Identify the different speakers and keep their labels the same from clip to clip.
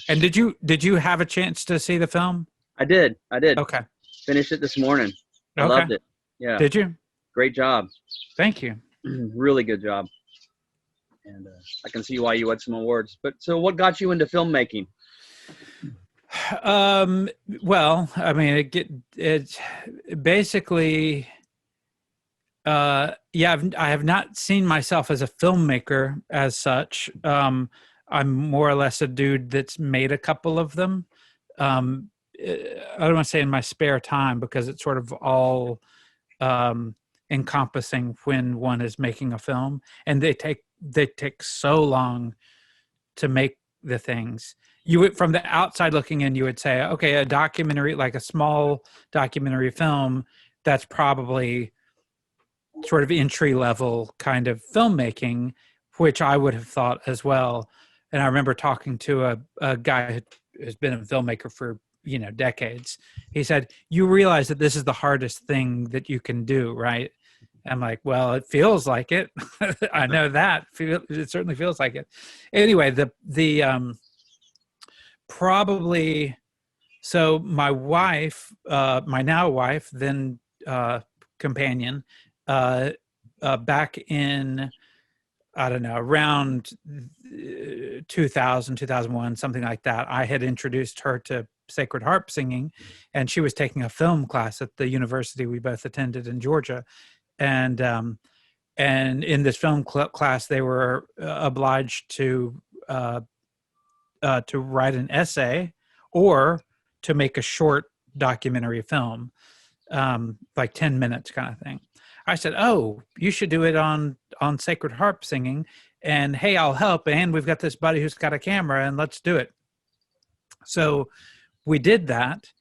Speaker 1: And did you have a chance to see the film?
Speaker 2: I did.
Speaker 1: Okay.
Speaker 2: Finished it this morning. I
Speaker 1: Okay.
Speaker 2: loved it. Yeah.
Speaker 1: Did you?
Speaker 2: Great job.
Speaker 1: Thank you.
Speaker 2: Really good job. And I can see why you had some awards. But so what got you into filmmaking?
Speaker 1: Well, I mean, it basically, yeah, I have not seen myself as a filmmaker as such. I'm more or less a dude that's made a couple of them. I don't want to say in my spare time because it's sort of all encompassing when one is making a film, and they take so long to make the things. You would, from the outside looking in, you would say, okay, a documentary, like a small documentary film, that's probably sort of entry level kind of filmmaking, which I would have thought as well. And I remember talking to a guy who's been a filmmaker for, decades. He said, you realize that this is the hardest thing that you can do, right? I'm like, well, it feels like it. I know that. It certainly feels like it. Anyway, the probably, so my wife, my now wife, then companion, back in, I don't know, around 2000, 2001, something like that, I had introduced her to sacred harp singing, and she was taking a film class at the university we both attended in Georgia. And in this film class, they were obliged to write an essay or to make a short documentary film, like 10 minutes kind of thing. I said, oh, you should do it on sacred harp singing, and hey, I'll help, and we've got this buddy who's got a camera, and let's do it. So we did that,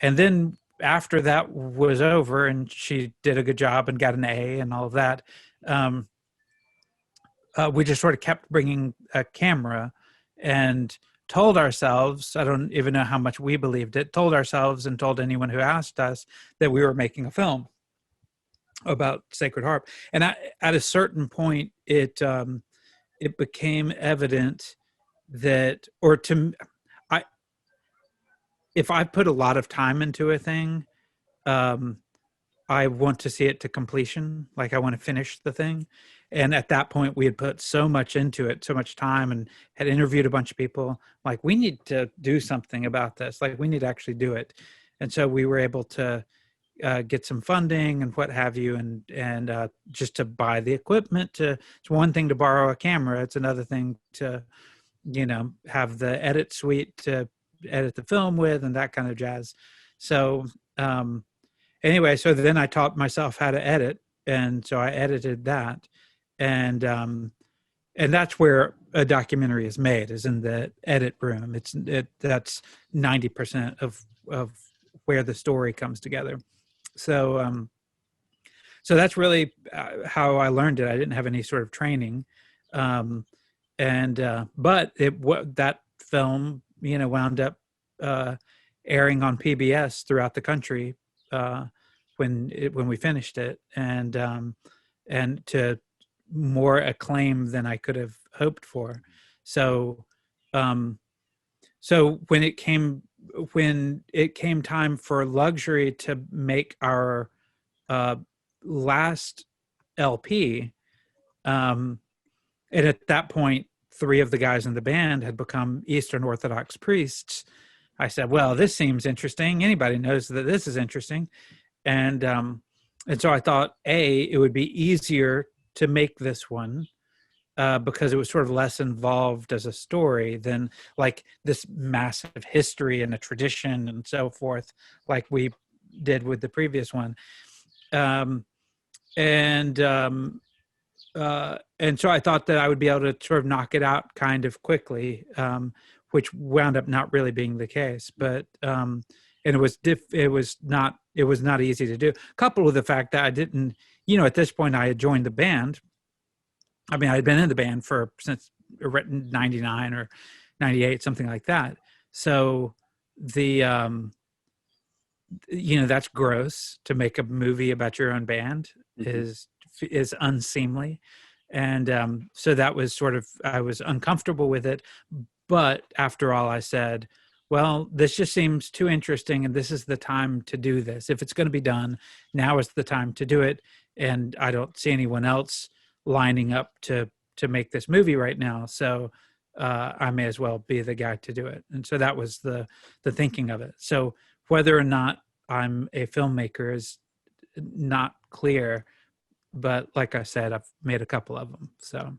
Speaker 1: and then after that was over and she did a good job and got an A and all of that, we just sort of kept bringing a camera and told ourselves, I don't even know how much we believed it, told ourselves and told anyone who asked us that we were making a film about sacred harp. And at a certain point, it became evident that, if I put a lot of time into a thing, I want to see it to completion. Like I want to finish the thing. And at that point we had put so much into it, so much time, and had interviewed a bunch of people. Like, we need to do something about this. Like, we need to actually do it. And so we were able to get some funding and what have you. And just to buy the equipment. It's one thing to borrow a camera. It's another thing to, have the edit suite to edit the film with and that kind of jazz. So anyway, so then I taught myself how to edit, and so I edited that, and that's where a documentary is made, is in the edit room. That's 90% of where the story comes together. So so that's really how I learned it. I didn't have any sort of training, but that film, wound up airing on PBS throughout the country when we finished it, and to more acclaim than I could have hoped for. So so when it came time for Luxury to make our last LP, and at that point 3 of the guys in the band had become Eastern Orthodox priests, I said, well, this seems interesting. Anybody knows that this is interesting. And so I thought, it would be easier to make this one because it was sort of less involved as a story than like this massive history and a tradition and so forth, like we did with the previous one. And so I thought that I would be able to sort of knock it out kind of quickly, which wound up not really being the case. But and it was not easy to do. Coupled with the fact that I didn't, at this point I had joined the band. I mean, I had been in the band since 99 or 98, something like that. So the that's gross. To make a movie about your own band is unseemly. And so that was sort of, I was uncomfortable with it, But after all, I said, well, this just seems too interesting, and this is the time to do this. If it's going to be done, now is the time to do it. And I don't see anyone else lining up to make this movie right now. So I may as well be the guy to do it. And so that was the thinking of it. So whether or not I'm a filmmaker is not clear, but like I said, I've made a couple of them. So.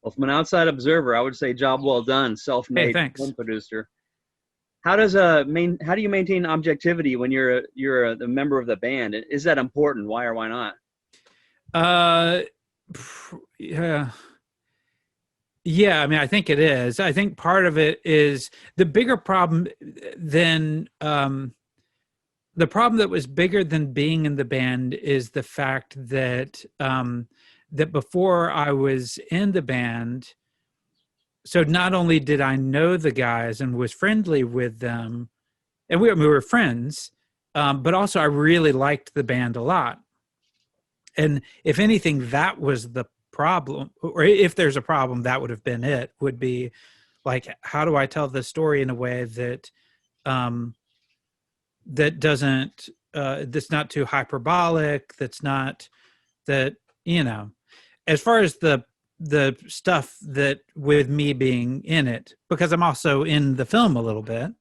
Speaker 2: Well, from an outside observer, I would say job well done,
Speaker 1: Hey,
Speaker 2: self-made
Speaker 1: thanks.
Speaker 2: film producer. How do you maintain objectivity when you're a member of the band? Is that important? Why or why not?
Speaker 1: Yeah. Yeah, I mean, I think it is. I think part of it is the bigger problem than the problem that was bigger than being in the band is the fact that that before I was in the band, so not only did I know the guys and was friendly with them, and we were friends, but also I really liked the band a lot. And if anything, that was the problem, or if there's a problem, that would have been it, would be like, how do I tell this story in a way that that doesn't, that's not too hyperbolic, that's not, that, as far as the stuff that with me being in it, because I'm also in the film a little bit.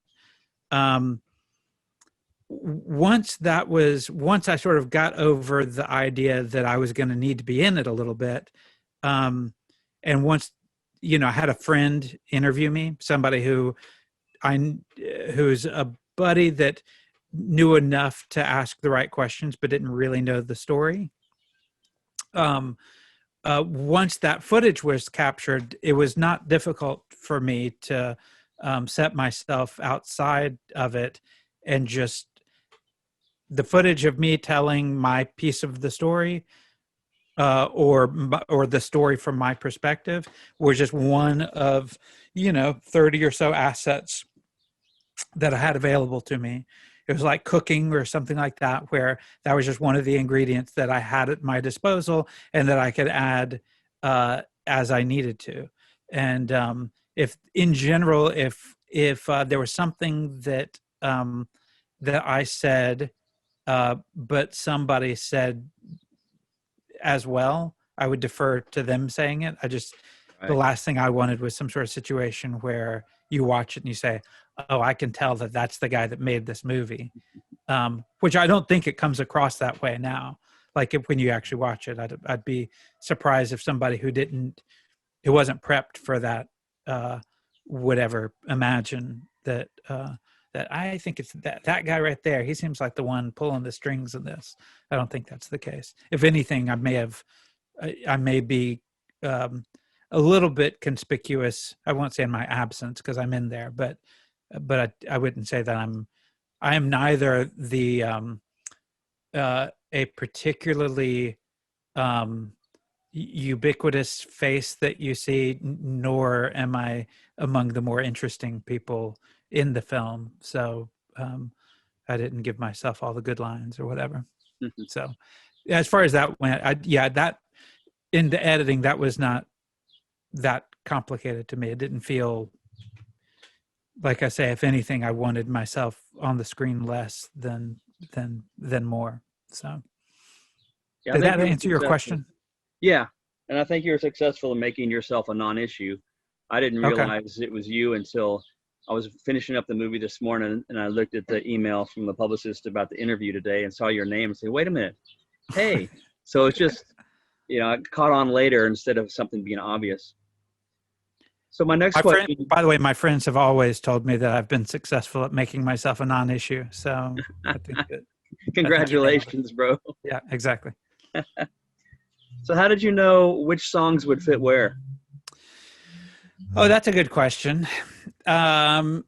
Speaker 1: Once I sort of got over the idea that I was going to need to be in it a little bit. And once, I had a friend interview me, somebody who's a buddy that knew enough to ask the right questions, but didn't really know the story. Once that footage was captured, it was not difficult for me to set myself outside of it, and just the footage of me telling my piece of the story, or the story from my perspective, was just one of 30 or so assets that I had available to me. It was like cooking or something like that, where that was just one of the ingredients that I had at my disposal and that I could add as I needed to. And if in general, if there was something that that I said, but somebody said as well, I would defer to them saying it.
Speaker 2: Right.
Speaker 1: The last thing I wanted was some sort of situation where you watch it and you say, oh, I can tell that that's the guy that made this movie. Which I don't think it comes across that way now. Like when you actually watch it, I'd be surprised if somebody who wasn't prepped for that would ever imagine that that I think it's that guy right there. He seems like the one pulling the strings in this. I don't think that's the case. If anything, I may be a little bit conspicuous. I won't say in my absence because I'm in there, but I wouldn't say that I am neither the a particularly ubiquitous face that you see, nor am I among the more interesting people in the film. So I didn't give myself all the good lines or whatever. So as far as that went, that in the editing, that was not that complicated to me. It didn't feel, like I say, if anything, I wanted myself on the screen less than more. So
Speaker 2: Yeah,
Speaker 1: did that answer your question?
Speaker 2: Yeah. And I think you're successful in making yourself a non-issue. I didn't realize it was you until I was finishing up the movie this morning, and I looked at the email from the publicist about the interview today and saw your name and said, wait a minute. Hey. So it's just, I caught on later instead of something being obvious. So my next question.
Speaker 1: By the way, my friends have always told me that I've been successful at making myself a non-issue. So I think that.
Speaker 2: Congratulations, bro.
Speaker 1: Yeah, exactly.
Speaker 2: So how did you know which songs would fit where?
Speaker 1: Oh, that's a good question. Is that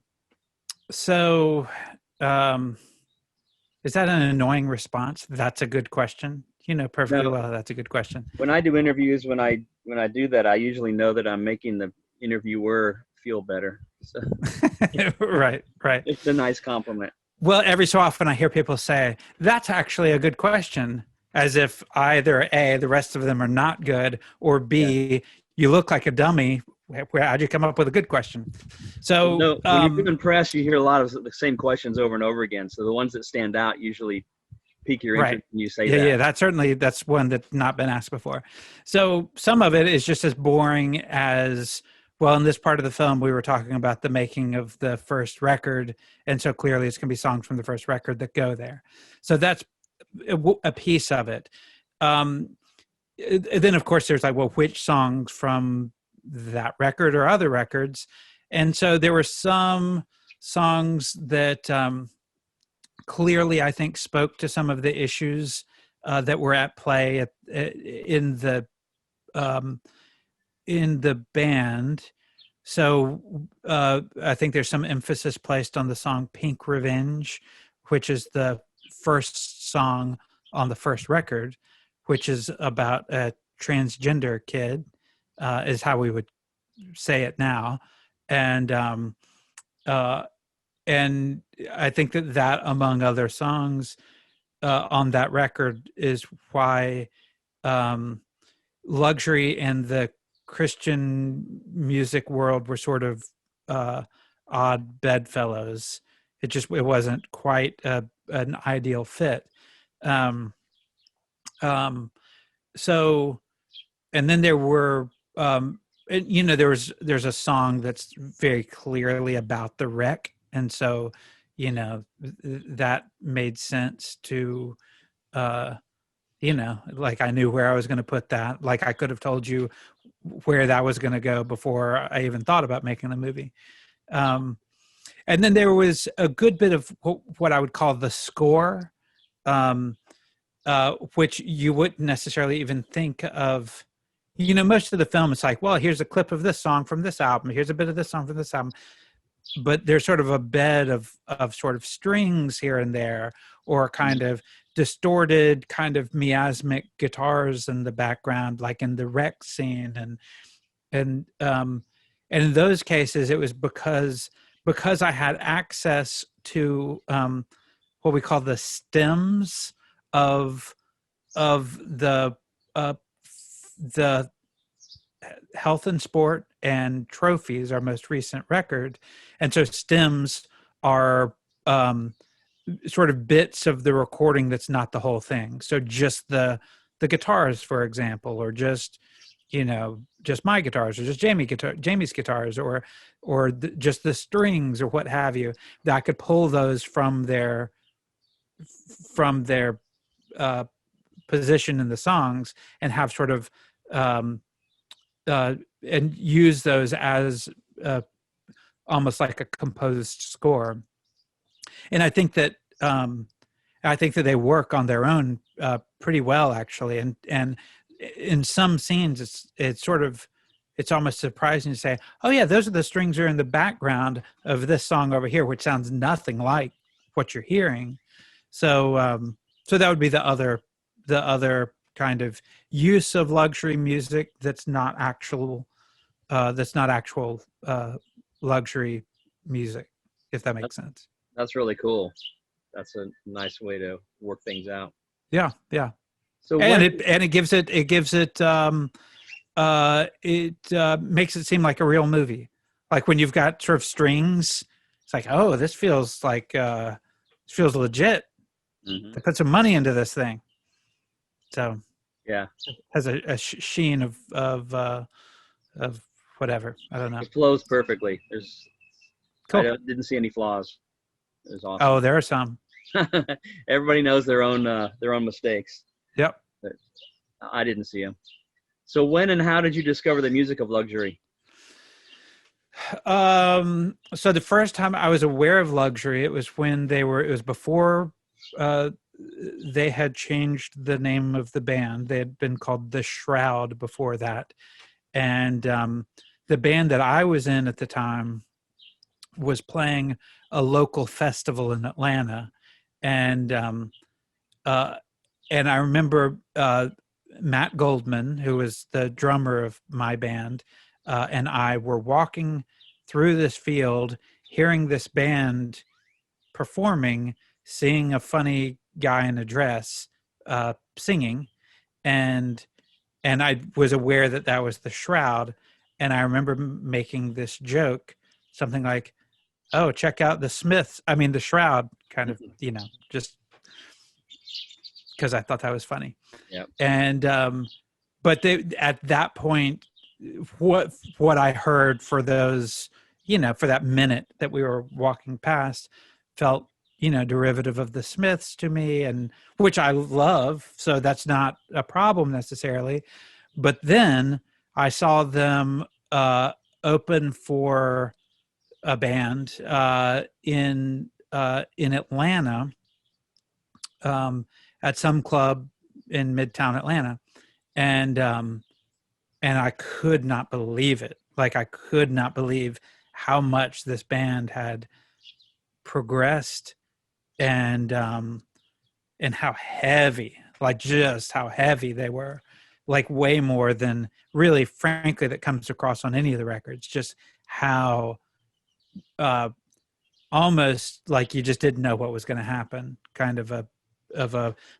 Speaker 1: an annoying response? That's a good question. Perfectly well, that's a good question.
Speaker 2: When I do interviews, when I do that, I usually know that I'm making the interviewer feel better. So,
Speaker 1: Right.
Speaker 2: It's a nice compliment.
Speaker 1: Well, every so often I hear people say, that's actually a good question, as if either A, the rest of them are not good, or B, you look like a dummy how'd you come up with a good question?
Speaker 2: Well,
Speaker 1: So,
Speaker 2: no, when you're doing press, you hear a lot of the same questions over and over again. So the ones that stand out usually pique your
Speaker 1: right.
Speaker 2: interest when you say
Speaker 1: Yeah,
Speaker 2: that.
Speaker 1: yeah, that's one that's not been asked before. So some of it is just as boring as, well, in this part of the film, we were talking about the making of the first record. And so clearly it's going to be songs from the first record that go there. So that's a piece of it. Um, then of course there's like, well, which songs from that record or other records? And so there were some songs that clearly I think spoke to some of the issues that were at play um, in the band. So I think there's some emphasis placed on the song Pink Revenge, which is the first song on the first record, which is about a transgender kid, is how we would say it now. And uh, and I think that among other songs on that record is why um, luxury and the Christian music world were sort of odd bedfellows. It wasn't quite an ideal fit. Um, um, so, and then there were, there's a song that's very clearly about the wreck, and so, that made sense to, like I knew where I was going to put that. Like I could have told you where that was going to go before I even thought about making the movie. Um, and then there was a good bit of what I would call the score, um, which you wouldn't necessarily even think of. Most of the film, it's like, well, here's a clip of this song from this album. Here's a bit of this song from this album. But there's sort of a bed of sort of strings here and there, or kind of distorted kind of miasmic guitars in the background, like in the wreck scene. And in those cases, it was because I had access to what we call the stems of the uh, the Health and Sport and Trophies, our most recent record. And so stems are sort of bits of the recording that's not the whole thing. So just the guitars, for example, or just just my guitars, or just Jamie's guitars, or just the strings, or what have you, that I could pull those from their position in the songs and have sort of and use those as almost like a composed score. And I think that they work on their own pretty well, actually. And in some scenes, it's almost surprising to say, oh yeah, those are the strings are in the background of this song over here, which sounds nothing like what you're hearing. So so that would be the other kind of use of luxury music that's not actual luxury music, if that makes sense.
Speaker 2: That's really cool. That's a nice way to work things out.
Speaker 1: Yeah, yeah.
Speaker 2: So
Speaker 1: it gives it makes it seem like a real movie. Like when you've got sort of strings, it's like, oh, this feels like this feels legit.
Speaker 2: Mm-hmm.
Speaker 1: They put some money into this thing. So
Speaker 2: yeah,
Speaker 1: it has a sheen of whatever. I don't know.
Speaker 2: It flows perfectly.
Speaker 1: Cool.
Speaker 2: I didn't see any flaws. It was awesome.
Speaker 1: Oh, there are some.
Speaker 2: Everybody knows their own mistakes.
Speaker 1: Yep.
Speaker 2: But I didn't see them. So when and how did you discover the music of luxury?
Speaker 1: So the first time I was aware of luxury, it was before they had changed the name of the band. They had been called The Shroud before that. And the band that I was in at the time was playing a local festival in Atlanta. And I remember Matt Goldman, who was the drummer of my band, and I were walking through this field, hearing this band performing, seeing a funny guy in a dress singing, and I was aware that was the Shroud. And I remember making this joke, something like, "Oh, check out the Smiths. I mean, the Shroud," kind of, just because I thought that was funny.
Speaker 2: Yeah.
Speaker 1: And but at that point, what I heard for those, for that minute that we were walking past, felt derivative of the Smiths to me, and which I love. So that's not a problem necessarily. But then I saw them open for a band in Atlanta, at some club in Midtown Atlanta, and I could not believe it. Like, I could not believe how much this band had progressed, and how heavy, like just how heavy they were, like way more than really, frankly, that comes across on any of the records. Just how almost like you just didn't know what was going to happen, kind of a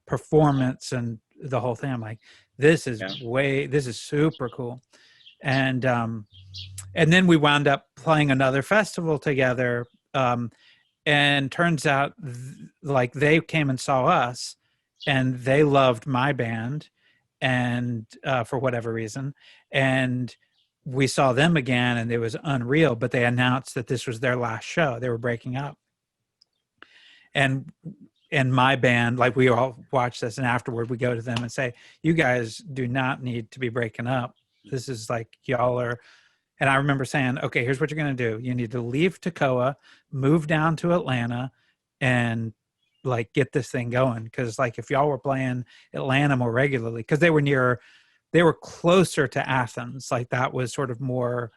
Speaker 1: performance and the whole thing. I'm like, this is super cool. And then we wound up playing another festival together. And turns out like they came and saw us, and they loved my band, and for whatever reason, and we saw them again, and it was unreal. But they announced that this was their last show. They were breaking up. And my band, like, we all watch this, and afterward we go to them and say, "You guys do not need to be breaking up. This is like, y'all are." And I remember saying, "Okay, here's what you're going to do. You need to leave Toccoa, move down to Atlanta, and like get this thing going." Because like, if y'all were playing Atlanta more regularly, because they were closer to Athens. Like, that was sort of more.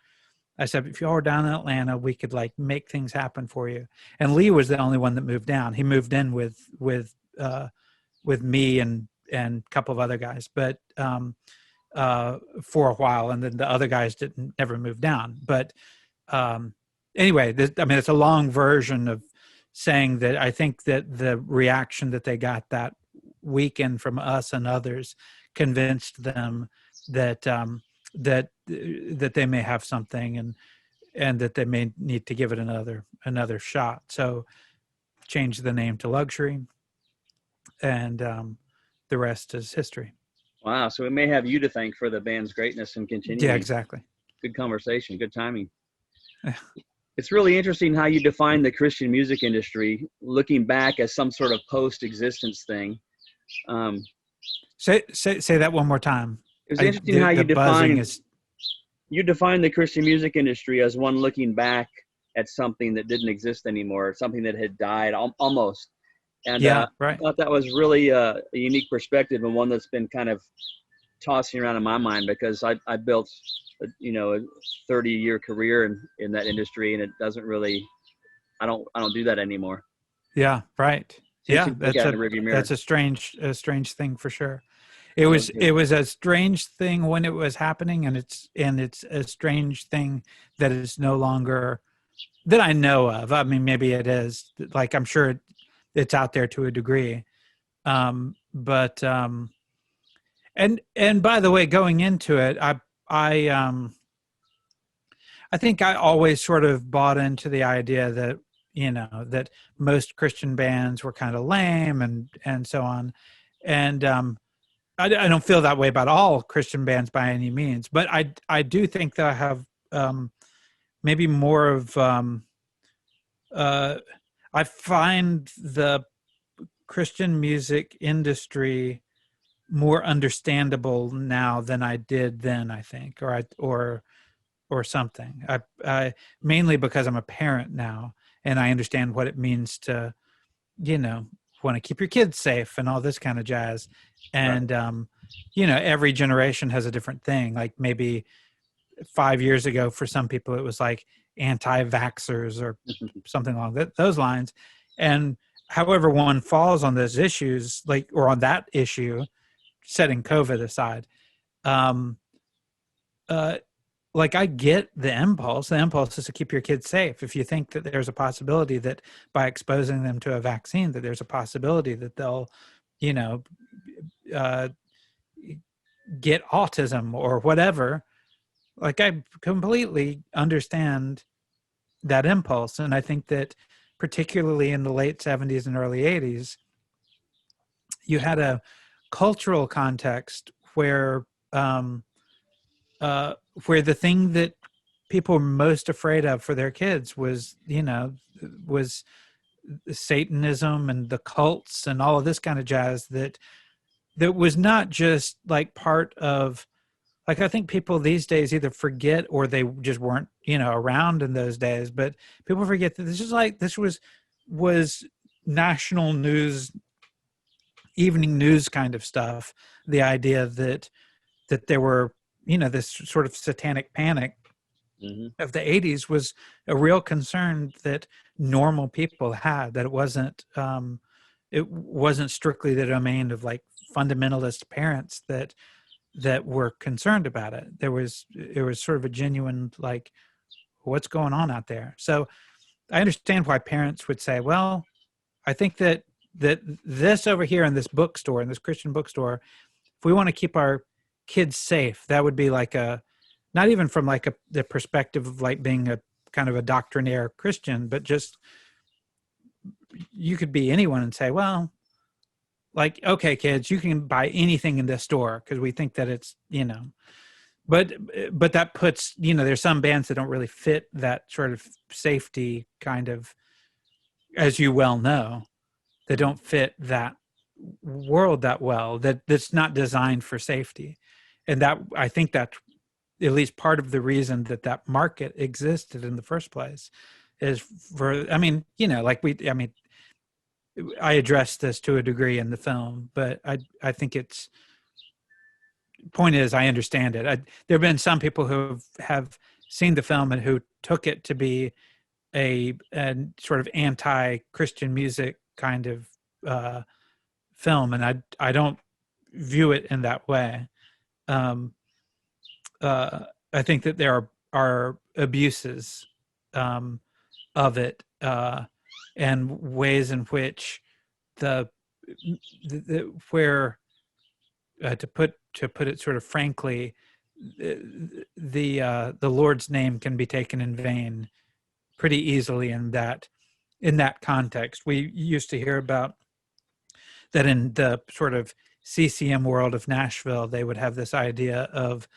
Speaker 1: I said, if y'all were down in Atlanta, we could like make things happen for you. And Lee was the only one that moved down. He moved in with me and a couple of other guys, but for a while, and then the other guys never moved down. But anyway, it's a long version of saying that I think that the reaction that they got that weekend from us and others convinced them that that they may have something, and that they may need to give it another shot. So change the name to Luxury, and the rest is history.
Speaker 2: Wow. So we may have you to thank for the band's greatness and continuing.
Speaker 1: Yeah, exactly.
Speaker 2: Good conversation. Good timing. It's really interesting how you define the Christian music industry, looking back as some sort of post-existence thing.
Speaker 1: Say that one more time.
Speaker 2: It was interesting how you define the Christian music industry as one looking back at something that didn't exist anymore, something that had died almost. And right. I thought that was really a unique perspective, and one that's been kind of tossing around in my mind, because I built a 30-year career in that industry, and it doesn't really, I don't do that anymore.
Speaker 1: Yeah, right. Yeah, that's a strange thing for sure. It was a strange thing when it was happening, and it's a strange thing that it's no longer, that I know of. I mean, maybe it is, like, I'm sure it's out there to a degree. But and by the way, going into it, I think I always sort of bought into the idea that, that most Christian bands were kind of lame and so on. And I don't feel that way about all Christian bands by any means, but I do think that I have maybe more of I find the Christian music industry more understandable now than I did then, I think, or something. I mainly because I'm a parent now, and I understand what it means to, want to keep your kids safe and all this kind of jazz. And, right. Every generation has a different thing. Like, maybe 5 years ago, for some people, it was like anti-vaxxers or something along those lines. And however one falls on those issues, like, or on that issue, setting COVID aside, like, I get the impulse. The impulse is to keep your kids safe. If you think that there's a possibility that by exposing them to a vaccine, that there's a possibility that they'll, get autism or whatever, like I completely understand that impulse. And I think that particularly in the late 70s and early 80s, you had a cultural context um, where the thing that people were most afraid of for their kids was, was Satanism and the cults and all of this kind of jazz that was not just like part of, like, I think people these days either forget or they just weren't, around in those days, but people forget that this was national news, evening news kind of stuff. The idea that there were, this sort of satanic panic of the 80s was a real concern that normal people had, that it wasn't strictly the domain of like fundamentalist parents that were concerned about it. It was sort of a genuine, like, what's going on out there? So I understand why parents would say, well, I think that this over here in this bookstore, in this Christian bookstore, if we want to keep our kids safe, that would be like not even from like the perspective of like being a kind of a doctrinaire Christian, but just, you could be anyone and say, well, like, okay, kids, you can buy anything in this store because we think that it's, but that puts, there's some bands that don't really fit that sort of safety kind of, as you well know, that don't fit that world that well, that's not designed for safety. And that, I think that at least part of the reason that market existed in the first place is for, I addressed this to a degree in the film, but I think point is, I understand it. There have been some people who have seen the film and who took it to be a sort of anti-Christian music kind of film, and I don't view it in that way. I think that there are abuses of it, and ways in which where to put it sort of frankly, the Lord's name can be taken in vain pretty easily in that context. We used to hear about that in the sort of CCM world of Nashville. They would have this idea of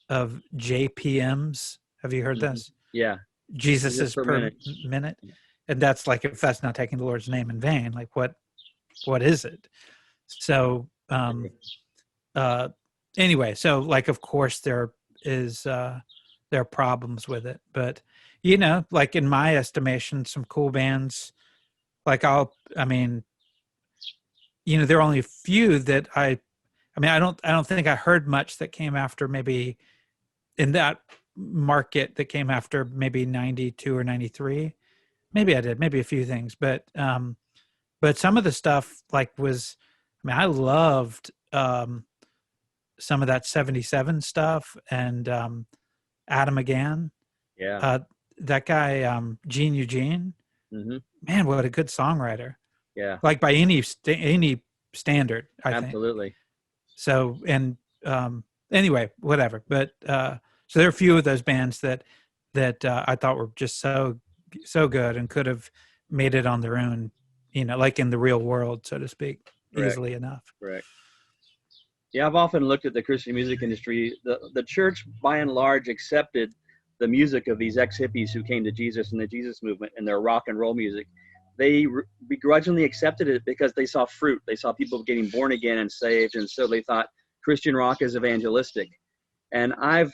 Speaker 1: JPMs. Have you heard this?
Speaker 2: Yeah.
Speaker 1: Jesus is per minute. And that's like, if that's not taking the Lord's name in vain, like what is it? So anyway, so like, of course there are problems with it, but like in my estimation, some cool bands, like there are only a few that I don't think I heard much that came after, maybe in that market, that came after maybe 92 or 93. Maybe I did, maybe a few things, but some of the stuff like I loved some of that 77 stuff, and Adam again.
Speaker 2: Yeah.
Speaker 1: That guy, Gene Eugene, man, what a good songwriter.
Speaker 2: Yeah.
Speaker 1: Like by any standard, I think.
Speaker 2: Absolutely.
Speaker 1: So, and anyway, whatever. But so there are a few of those bands that I thought were just so good and could have made it on their own, like in the real world, so to speak, easily enough.
Speaker 2: Correct. Yeah, I've often looked at the Christian music industry. The church, by and large, accepted the music of these ex-hippies who came to Jesus and the Jesus movement and their rock and roll music. They begrudgingly accepted it because they saw fruit. They saw people getting born again and saved, and so they thought Christian rock is evangelistic. And I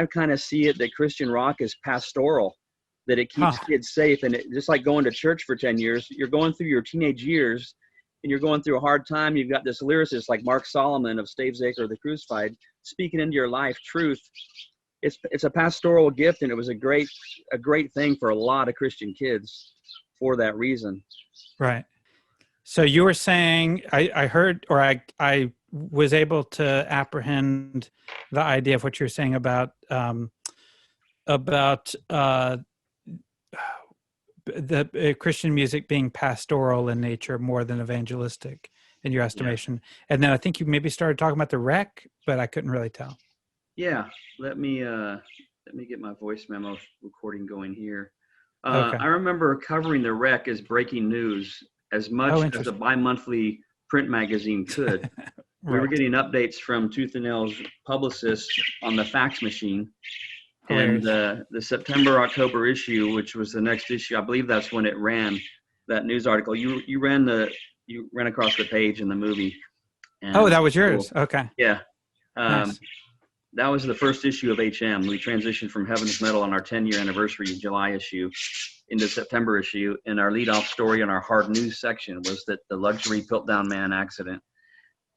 Speaker 2: kind of see it that Christian rock is pastoral, that it keeps kids safe. And just like going to church for 10 years, you're going through your teenage years and you're going through a hard time. You've got this lyricist like Mark Solomon of Stavesacre, The Crucified, speaking into your life truth. It's a pastoral gift, and it was a great thing for a lot of Christian kids for that reason.
Speaker 1: Right. So you were saying, I heard, or I was able to apprehend the idea of what you're saying about the Christian music being pastoral in nature more than evangelistic in your estimation. Yeah. And then I think you maybe started talking about the Wreck, but I couldn't really tell.
Speaker 2: Yeah. Let me let me get my voice memo recording going here.
Speaker 1: Okay.
Speaker 2: I remember covering the wreck as breaking news as much as a bi-monthly print magazine could. We were
Speaker 1: Right.
Speaker 2: getting updates from Tooth and Nail's publicist on the fax machine.
Speaker 1: Hilarious.
Speaker 2: And the September-October issue, which was the next issue, I believe that's when it ran that news article. You ran across the page in the movie. And
Speaker 1: Oh, that was yours. Cool. Okay.
Speaker 2: Yeah.
Speaker 1: Nice.
Speaker 2: That was the first issue of HM. We transitioned from Heaven's Metal on our 10-year anniversary July issue into September issue. And our lead-off story in our hard news section was that the luxury Piltdown Man accident.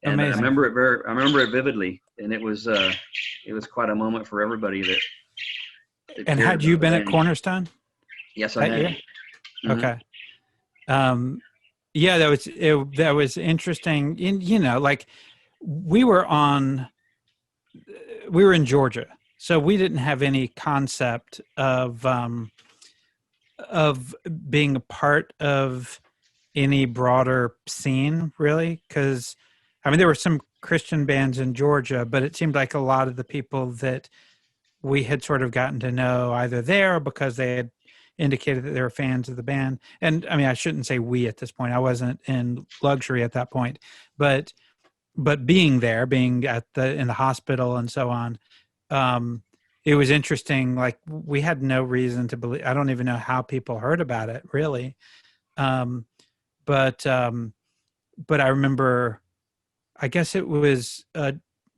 Speaker 2: And
Speaker 1: amazing.
Speaker 2: I remember it vividly. And it was quite a moment for everybody that
Speaker 1: and had you been at Cornerstone?
Speaker 2: Yes, I had.
Speaker 1: Mm-hmm. Okay. Yeah, that was interesting. Like we were in Georgia, so we didn't have any concept of being a part of any broader scene, really, because I mean there were some Christian bands in Georgia, but it seemed like a lot of the people that we had sort of gotten to know either there because they had indicated that they were fans of the band. And I mean, I shouldn't say we at this point. I wasn't in luxury at that point, but being there, being in the hospital and so on, it was interesting. Like we had no reason to believe, I don't even know how people heard about it really. But I remember, I guess it was,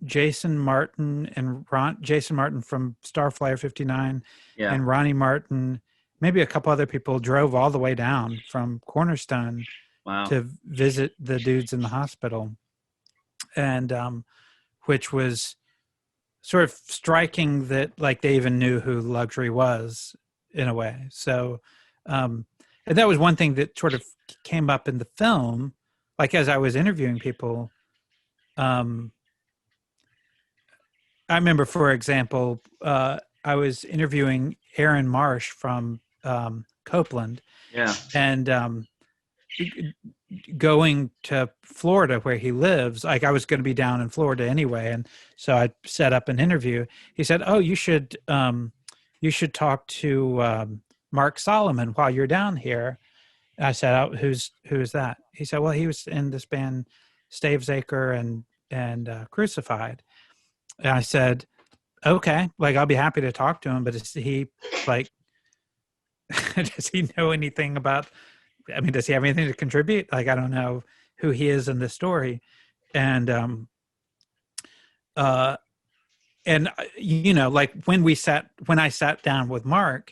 Speaker 1: Jason Martin from Starflyer 59 and Ronnie Martin, maybe a couple other people drove all the way down from Cornerstone to visit the dudes in the hospital. And, which was sort of striking that like they even knew who Luxury was in a way. So, and that was one thing that sort of came up in the film, like as I was interviewing people, I remember, for example, I was interviewing Aaron Marsh from Copeland, and going to Florida where he lives. Like I was going to be down in Florida anyway, and so I set up an interview. He said, "Oh, you should talk to Mark Solomon while you're down here." And I said, "Oh, who's that?" He said, "Well, he was in this band, Stavesacre and Crucified." And I said, okay, like I'll be happy to talk to him, but is he like, does he know anything about, I mean, does he have anything to contribute? Like, I don't know who he is in this story. And, like when I sat down with Mark,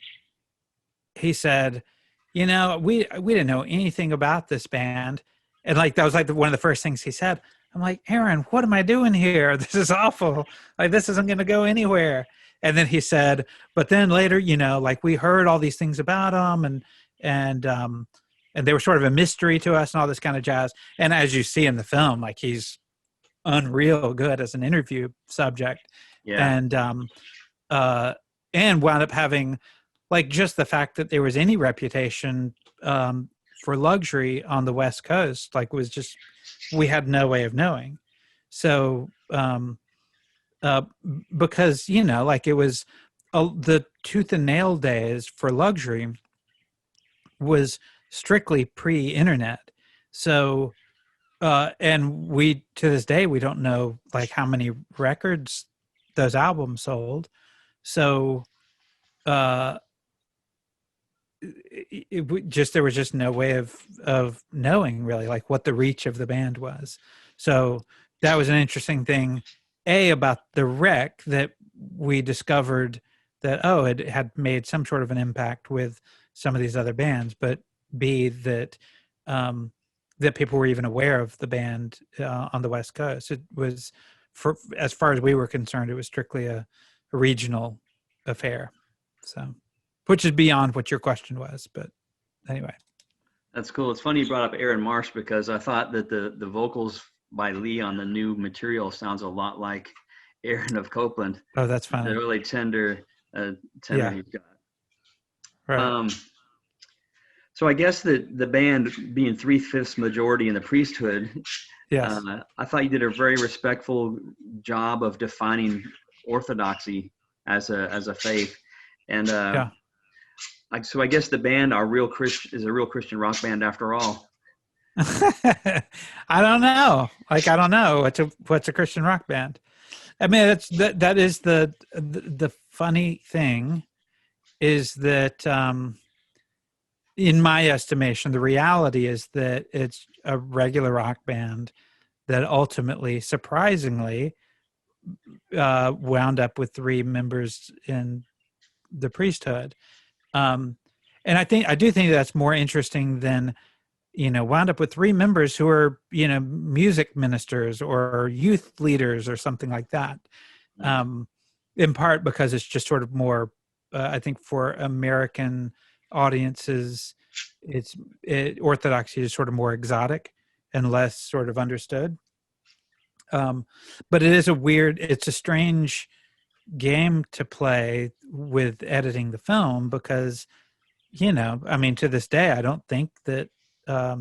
Speaker 1: he said, we didn't know anything about this band. And like, that was like one of the first things he said. I'm like, Aaron, what am I doing here? This is awful. Like, this isn't going to go anywhere. And then he said, but then later, like we heard all these things about him and they were sort of a mystery to us and all this kind of jazz. And as you see in the film, like he's unreal good as an interview subject. Yeah. And wound up having like just the fact that there was any reputation for Luxury on the West Coast, like was just, we had no way of knowing. So, because, like it was the Tooth and Nail days for Luxury was strictly pre-internet. So, and we, to this day, we don't know like how many records those albums sold. So, there was just no way of knowing really like what the reach of the band was. So that was an interesting thing, about the wreck, that we discovered that, it had made some sort of an impact with some of these other bands, but B, that that people were even aware of the band on the West Coast. It was, as far as we were concerned, it was strictly a regional affair. So, which is beyond what your question was, but anyway.
Speaker 2: That's cool. It's funny you brought up Aaron Marsh, because I thought that the vocals by Lee on the new material sounds a lot like Aaron of Copeland.
Speaker 1: Oh, that's funny.
Speaker 2: The really tender he's got.
Speaker 1: Right.
Speaker 2: So I guess that the band being 3/5 majority in the priesthood,
Speaker 1: yes.
Speaker 2: I thought you did a very respectful job of defining orthodoxy as a faith. And
Speaker 1: Yeah.
Speaker 2: so I guess the band is a real Christian rock band after all.
Speaker 1: I don't know. Like, I don't know what's a Christian rock band. I mean, that is the funny thing is that, in my estimation, the reality is that it's a regular rock band that ultimately, surprisingly, wound up with 3 members in the priesthood. And I do think that's more interesting than, wound up with 3 members who are, music ministers or youth leaders or something like that. In part because it's just sort of more, I think for American audiences, orthodoxy is sort of more exotic and less sort of understood. But it's a strange game to play with editing the film because, I mean, to this day, I don't think that, I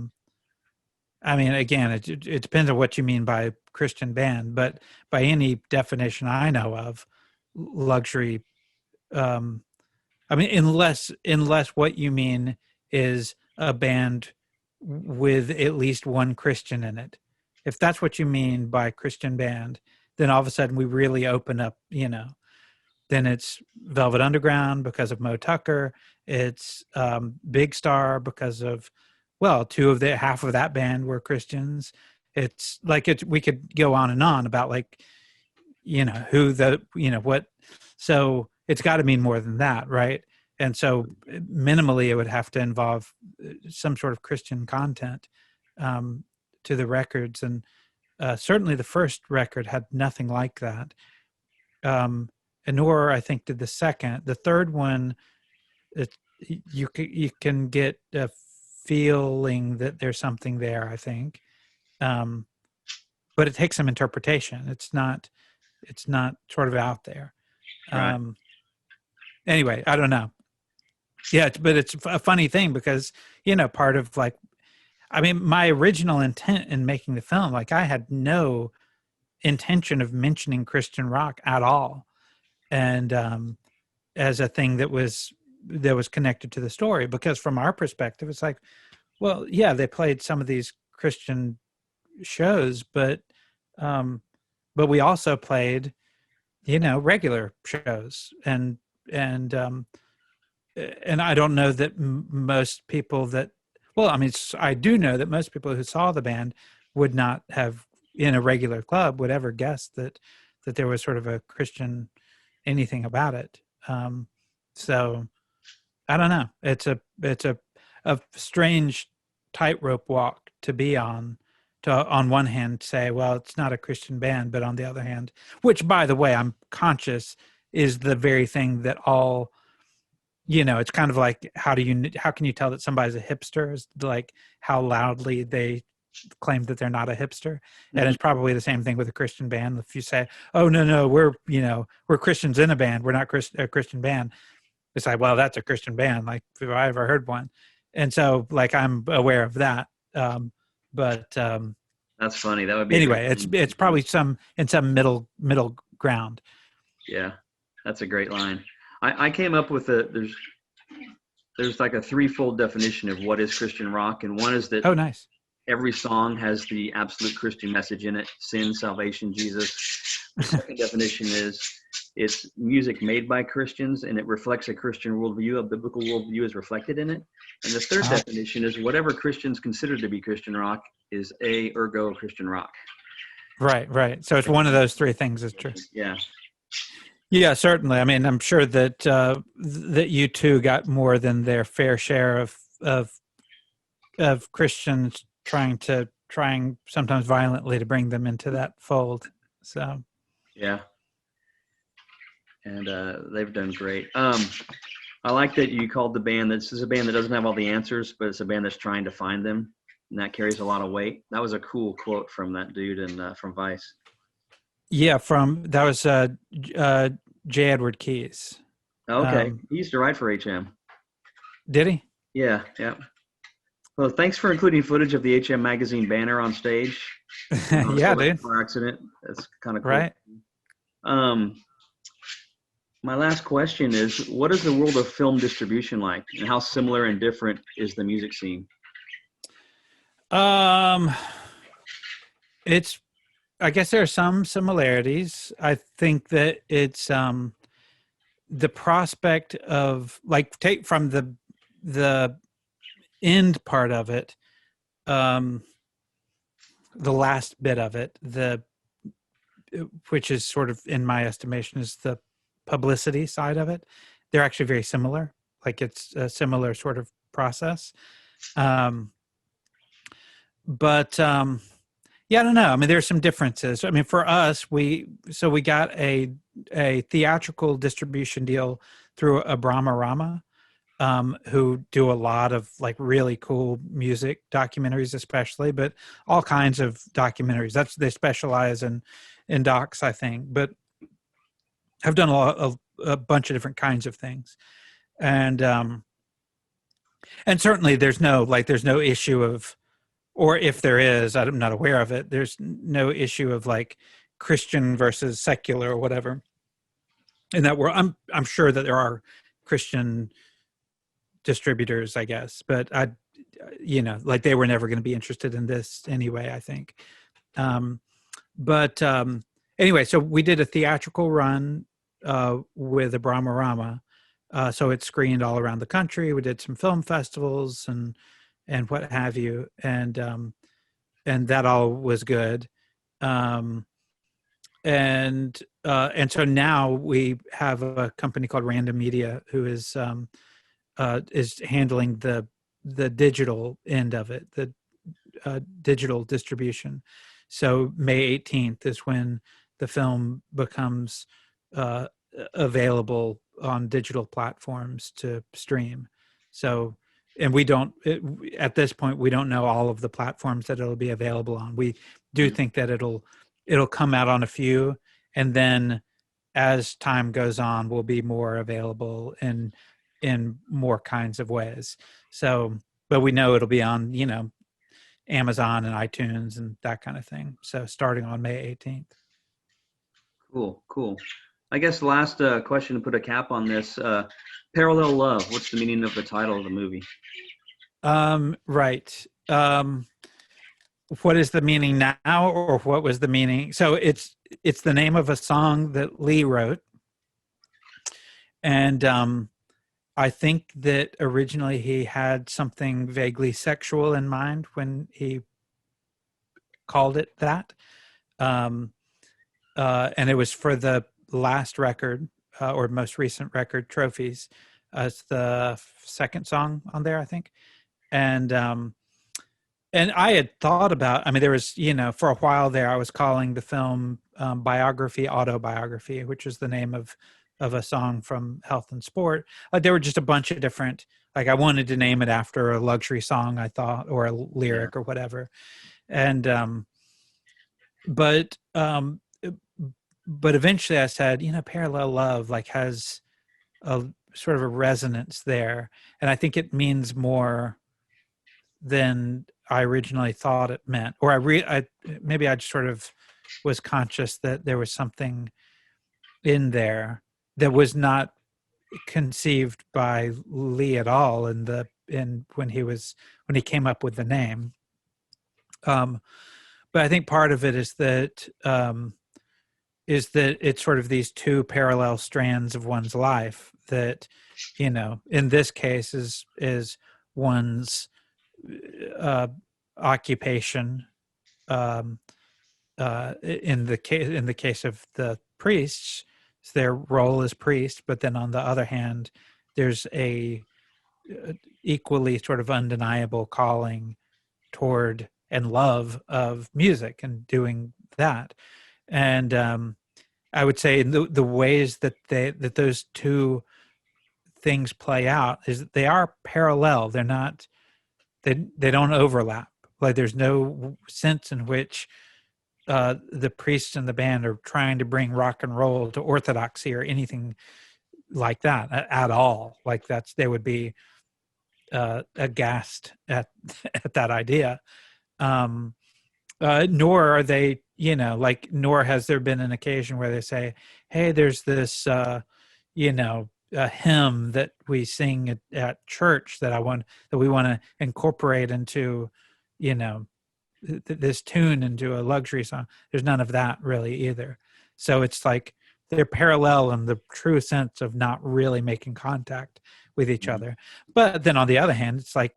Speaker 1: mean, again, it depends on what you mean by Christian band, but by any definition I know of, luxury, I mean, unless what you mean is a band with at least one Christian in it. If that's what you mean by Christian band, then all of a sudden we really open up, then it's Velvet Underground because of Mo Tucker. It's Big Star because of, well, half of that band were Christians. It's like we could go on and on about like, what. So it's got to mean more than that, right? And so minimally, it would have to involve some sort of Christian content to the records. And certainly the first record had nothing like that. And nor, I think, did the second. The third one, you can get a feeling that there's something there, I think. But it takes some interpretation. It's not sort of out there.
Speaker 2: Right.
Speaker 1: Anyway, I don't know. Yeah, but it's a funny thing because, part of like, I mean, my original intent in making the film, like I had no intention of mentioning Christian rock at all. And as a thing that was connected to the story, because from our perspective, it's like, well, yeah, they played some of these Christian shows, but we also played, regular shows, and I don't know that most people that, well, I mean, I do know that most people who saw the band would not have, in a regular club, would ever guess that there was sort of a Christian anything about it. So I don't know. It's a strange tightrope walk to be on. To, on one hand, say, well, it's not a Christian band, but on the other hand, which, by the way, I'm conscious is the very thing that all, it's kind of like, how can you tell that somebody's a hipster? Is like how loudly they claim that they're not a hipster. Mm-hmm. And it's probably the same thing with a Christian band. If you say, oh, no, we're Christians in a band, we're not a Christian band. It's like, well, that's a Christian band. Like, if I ever heard one. And so, like, I'm aware of that. But
Speaker 2: that's funny. That would be
Speaker 1: anyway. It's probably some middle ground.
Speaker 2: Yeah, that's a great line. I came up with there's like a threefold definition of what is Christian rock, and one is that
Speaker 1: nice.
Speaker 2: Every song has the absolute Christian message in it: sin, salvation, Jesus. The second definition is it's music made by Christians, and it reflects a Christian worldview. A biblical worldview is reflected in it. And the third definition is whatever Christians consider to be Christian rock is ergo Christian rock.
Speaker 1: Right. So it's one of those 3 things is true.
Speaker 2: Yeah.
Speaker 1: Yeah, certainly. I mean, I'm sure that that you two got more than their fair share of Christians trying sometimes violently to bring them into that fold. So.
Speaker 2: Yeah. And they've done great. I like that you called the band, this is a band that doesn't have all the answers, but it's a band that's trying to find them. And that carries a lot of weight. That was a cool quote from that dude from Vice.
Speaker 1: Yeah, that was J. Edward Keyes.
Speaker 2: Okay. He used to write for HM.
Speaker 1: Did he?
Speaker 2: Yeah. Well, thanks for including footage of the HM magazine banner on stage.
Speaker 1: Yeah, dude.
Speaker 2: Car accident. That's kind of cool.
Speaker 1: Right.
Speaker 2: My last question is, what is the world of film distribution like, and how similar and different is the music scene?
Speaker 1: Um, it's, I guess there are some similarities. I think that it's the prospect of, like, take from the end part of it, um, the last bit of it, the which is sort of, in my estimation, is the publicity side of it. They're actually very similar. Like, it's a similar sort of process. Um, but Yeah, I don't know. I mean, there's some differences. I mean, for us, we got a theatrical distribution deal through Abramarama, who do a lot of like really cool music documentaries, especially, but all kinds of documentaries. They specialize in docs, I think, but have done a bunch of different kinds of things, and certainly there's no issue of, or if there is, I'm not aware of it. There's no issue of like Christian versus secular or whatever. In that world, I'm sure that there are Christian distributors, I guess, but like they were never going to be interested in this anyway, I think. Um, but Anyway, so we did a theatrical run with the Brahmarama. So it screened all around the country. We did some film festivals and what have you, and that all was good. Um, and so now we have a company called Random Media who is handling the digital end of it, the digital distribution. So May 18th is when the film becomes available on digital platforms to stream. So, and at this point, we don't know all of the platforms that it'll be available on. We do think that it'll come out on a few, and then as time goes on, will be more available in more kinds of ways. So, but we know it'll be on, Amazon and iTunes and that kind of thing. So starting on May 18th.
Speaker 2: Cool, cool. I guess the last question to put a cap on this, Parallel Love, what's the meaning of the title of the movie?
Speaker 1: Right. What is the meaning now, or what was the meaning? So it's the name of a song that Lee wrote. And I think that originally he had something vaguely sexual in mind when he called it that. And it was for the last record, or most recent record, Trophies. It's the second song on there, I think. And I had thought about, I mean, there was, for a while there, I was calling the film Biography, Autobiography, which is the name of a song from Health and Sport. There were just a bunch of different, like, I wanted to name it after a luxury song, I thought, or a lyric or whatever. And, but eventually I said, Parallel Love, like, has a sort of a resonance there. And I think it means more than I originally thought it meant. Or maybe I just sort of was conscious that there was something in there that was not conceived by Lee at all when he came up with the name. But I think part of it is that it's sort of these two parallel strands of one's life that, in this case is one's occupation, in the case of the priests, their role as priest, but then on the other hand, there's a equally sort of undeniable calling toward and love of music and doing that. And I would say the ways that those two things play out is that they are parallel. They're not, they don't overlap. Like, there's no sense in which the priests and the band are trying to bring rock and roll to orthodoxy or anything like that at all. Like, they would be aghast at that idea. Nor are they, nor has there been an occasion where they say, hey, there's this a hymn that we sing at church that we want to incorporate into, this tune into a luxury song. There's none of that really either. So it's like they're parallel in the true sense of not really making contact with each other. But then on the other hand, it's like,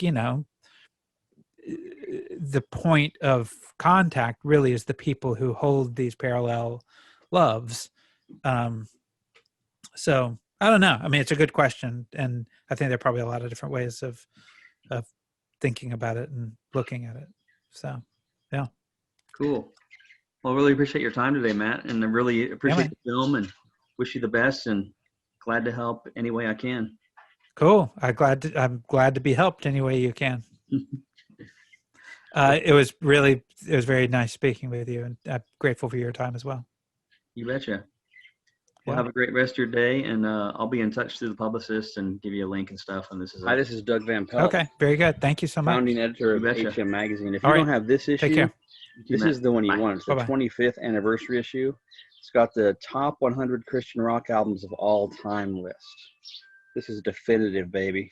Speaker 1: the point of contact really is the people who hold these parallel loves. So I don't know. I mean, it's a good question, and I think there are probably a lot of different ways of thinking about it and looking at it. So, yeah.
Speaker 2: Cool. Well, really appreciate your time today, Matt, and I really appreciate the film and wish you the best, and glad to help any way I can.
Speaker 1: Cool. I'm glad to be helped any way you can. It was very nice speaking with you, and I'm grateful for your time as well.
Speaker 2: You betcha. Well, have a great rest of your day, and I'll be in touch through the publicist and give you a link and stuff when this is. Hi, this is Doug Van Pelt.
Speaker 1: Okay, very good. Thank you so much.
Speaker 2: Founding editor of HM Magazine. If you don't have this issue,
Speaker 1: take care.
Speaker 2: This is the one you want. It's the 25th anniversary issue. It's got the top 100 Christian rock albums of all time list. This is definitive, baby.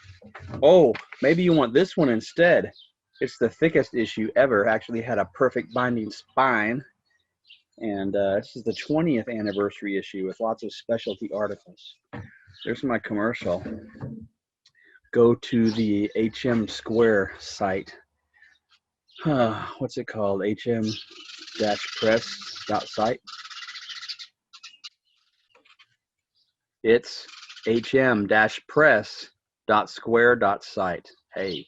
Speaker 2: Oh, maybe you want this one instead. It's the thickest issue ever. Actually had a perfect binding spine. And this is the 20th anniversary issue with lots of specialty articles. There's my commercial. Go to the HM Square site. What's it called? hm-press.site. It's hm-press.square.site. Hey.